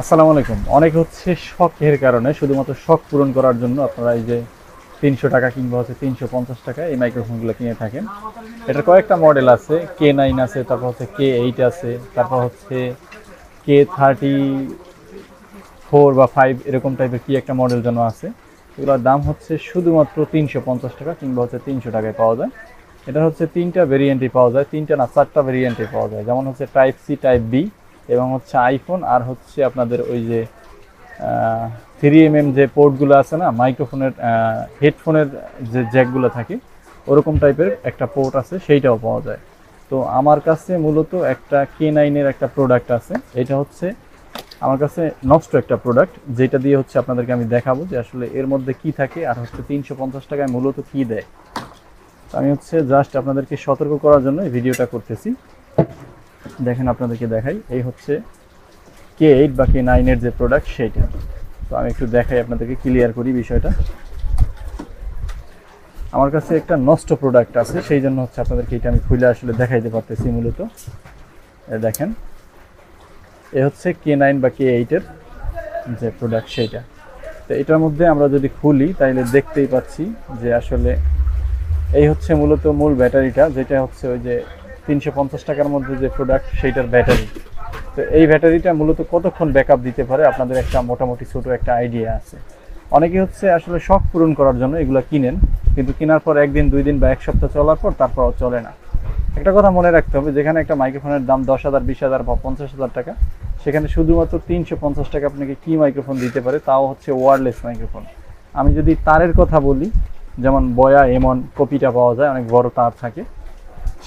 আসসালামু আলাইকুম। অনেক হচ্ছে শখের কারণে শুধুমাত্র শখ পূরণ করার জন্য আপনারা এই যে 300 টাকা কিংবা হচ্ছে 350 টাকা এই মাইক্রোফোনগুলো কিনে থাকেন। এটার কয়েকটা মডেল আছে, K9 আছে, তারপর হচ্ছে K8 আছে, তারপর হচ্ছে K34 বা 5 এরকম টাইপের কি একটা মডেল যেন আছে। এগুলোর দাম হচ্ছে শুধুমাত্র 350 টাকা কিংবা হচ্ছে 300 টাকায় পাওয়া যায়। এটা হচ্ছে তিনটা ভেরিয়েন্টই পাওয়া যায়, তিনটা না চারটা ভেরিয়েন্টে পাওয়া যায়, যেমন হচ্ছে টাইপ সি, টাইপ বি এবং হচ্ছে আইফোন, আর হচ্ছে আপনাদের ওই যে 3mm যে পোর্টগুলো আছে না মাইক্রোফোনের, হেডফোনের যে জ্যাকগুলো থাকে ওরকম টাইপের একটা পোর্ট আছে, সেইটাও পাওয়া যায়। তো আমার কাছে মূলত একটা K9-এর একটা প্রোডাক্ট আছে। এটা হচ্ছে আমার কাছে নষ্ট একটা প্রোডাক্ট, যেটা দিয়ে হচ্ছে আপনাদেরকে আমি দেখাবো যে আসলে এর মধ্যে কি থাকে আর হচ্ছে 350 টাকায় মূলত কি দেয়। তো আমি হচ্ছে জাস্ট আপনাদেরকে সতর্ক করার জন্য এই ভিডিওটা করতেছি। দেখেন আপনাদেরকে দেখাই, এই হচ্ছে K8 বা K9-এর যে প্রোডাক্ট সেইটা। তো আমি একটু দেখাই আপনাদেরকে, ক্লিয়ার করি বিষয়টা। আমার কাছে একটা নষ্ট প্রোডাক্ট আছে, সেই জন্য হচ্ছে আপনাদেরকে এটা আমি খুলে আসলে দেখাইতে পারতেছি মূলত। দেখেন, এ হচ্ছে K9 বা K8-এর যে প্রোডাক্ট সেইটা। তো এটার মধ্যে আমরা যদি খুলি তাইলে দেখতেই পাচ্ছি যে আসলে এই হচ্ছে মূলত মূল ব্যাটারিটা, যেটা হচ্ছে ওই যে 350 টাকার মধ্যে যে প্রোডাক্ট সেইটার ব্যাটারি। তো এই ব্যাটারিটা মূলত কতক্ষণ ব্যাকআপ দিতে পারে আপনাদের একটা মোটামুটি ছোট একটা আইডিয়া আছে। অনেকে হচ্ছে আসলে শখ পূরণ করার জন্য এগুলো কিনেন, কিন্তু কেনার পর একদিন, 2 দিন বা এক সপ্তাহ চলার পর তারপর চলে না। একটা কথা মনে রাখতে হবে, যেখানে একটা মাইক্রোফোনের দাম 10,000, 20,000 বা 50,000 টাকা, সেখানে শুধুমাত্র 350 টাকা আপনাকে কি মাইক্রোফোন দিতে পারে, তাও হচ্ছে ওয়্যারলেস মাইক্রোফোন। আমি যদি তারের কথা বলি, যেমন বয়া এমন কপিটা পাওয়া যায়, অনেক বড় তার থাকে,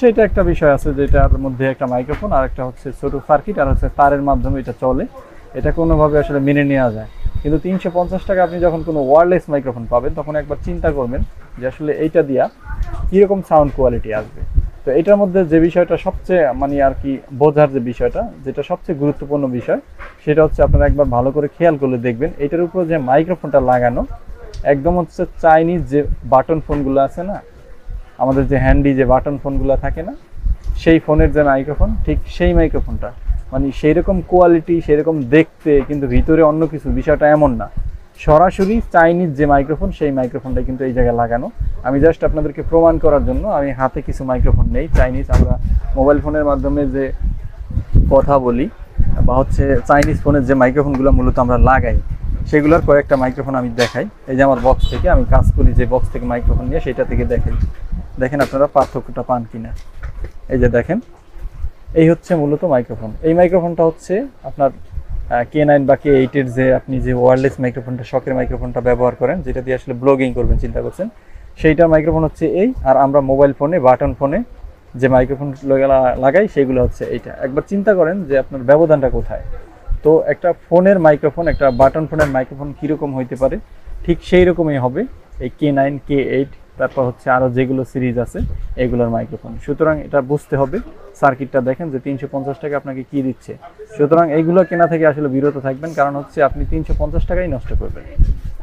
সেটা একটা বিষয় আছে, যেটার মধ্যে একটা মাইক্রোফোন আর একটা হচ্ছে ছোট সার্কিট আর হচ্ছে তারের মাধ্যমে এটা চলে। এটা কোনোভাবে আসলে মেনে নেওয়া যায়। কিন্তু 350 টাকা আপনি যখন কোনো ওয়্যারলেস মাইক্রোফোন পাবেন, তখন একবার চিন্তা করবেন যে আসলে এইটা দিয়া কীরকম সাউন্ড কোয়ালিটি আসবে। তো এটার মধ্যে যে বিষয়টা সবচেয়ে মানে আর কি বোঝার যে বিষয়টা, যেটা সবচেয়ে গুরুত্বপূর্ণ বিষয়, সেটা হচ্ছে আপনারা একবার ভালো করে খেয়াল করলে দেখবেন এটার উপর যে মাইক্রোফোনটা লাগানো, একদম হচ্ছে চাইনিজ যে বাটন ফোনগুলো আছে না, আমাদের যে হ্যান্ডি যে বাটন ফোনগুলো থাকে না, সেই ফোনের যে মাইক্রোফোন, ঠিক সেই মাইক্রোফোনটা, মানে সেই রকম কোয়ালিটি, সেই রকম দেখতে, কিন্তু ভিতরে অন্য কিছু, বিষয়টা এমন না। সরাসরি চাইনিজ যে মাইক্রোফোন, সেই মাইক্রোফোনটা কিন্তু এই জায়গায় লাগানো। আমি জাস্ট আপনাদেরকে প্রমাণ করার জন্য আমি হাতে কিছু মাইক্রোফোন নেই চাইনিজ, আমরা মোবাইল ফোনের মাধ্যমে যে কথা বলি বা হচ্ছে চাইনিজ ফোনের যে মাইক্রোফোনগুলো মূলত আমরা লাগাই, সেগুলোর কয়েকটা মাইক্রোফোন আমি দেখাই। এই যে আমার বক্স থেকে আমি কাজ করি, যে বক্স থেকে মাইক্রোফোন নিয়ে সেটা থেকে দেখাই। দেখেন আপনারা পার্থক্যটা পান কিনা। এই যে দেখেন, এই হচ্ছে মূলত মাইক্রোফোন। এই মাইক্রোফোনটা হচ্ছে আপনার K9 বা K8-এর যে আপনি যে ওয়্যারলেস মাইক্রোফোনটা, শখের মাইক্রোফোনটা ব্যবহার করেন, যেটা দিয়ে আসলে ব্লগিং করবেন চিন্তা করছেন, সেইটার মাইক্রোফোন হচ্ছে এই। আর আমরা মোবাইল ফোনে, বাটন ফোনে যে মাইক্রোফোন লাগাই, সেগুলো হচ্ছে এইটা। একবার চিন্তা করেন যে আপনার ব্যবধানটা কোথায়। তো একটা ফোনের মাইক্রোফোন, একটা বাটন ফোনের মাইক্রোফোন কীরকম হইতে পারে, ঠিক সেই রকমই হবে এই K9, K8, তারপর হচ্ছে আরও যেগুলো সিরিজ আছে এগুলোর মাইক্রোফোন। সুতরাং এটা বুঝতে হবে। সার্কিটটা দেখেন যে 350 টাকা আপনাকে কি দিচ্ছে। সুতরাং এইগুলো কেনা থেকে আসলে বিরত থাকবেন, কারণ হচ্ছে আপনি 350 টাকাই নষ্ট করবেন।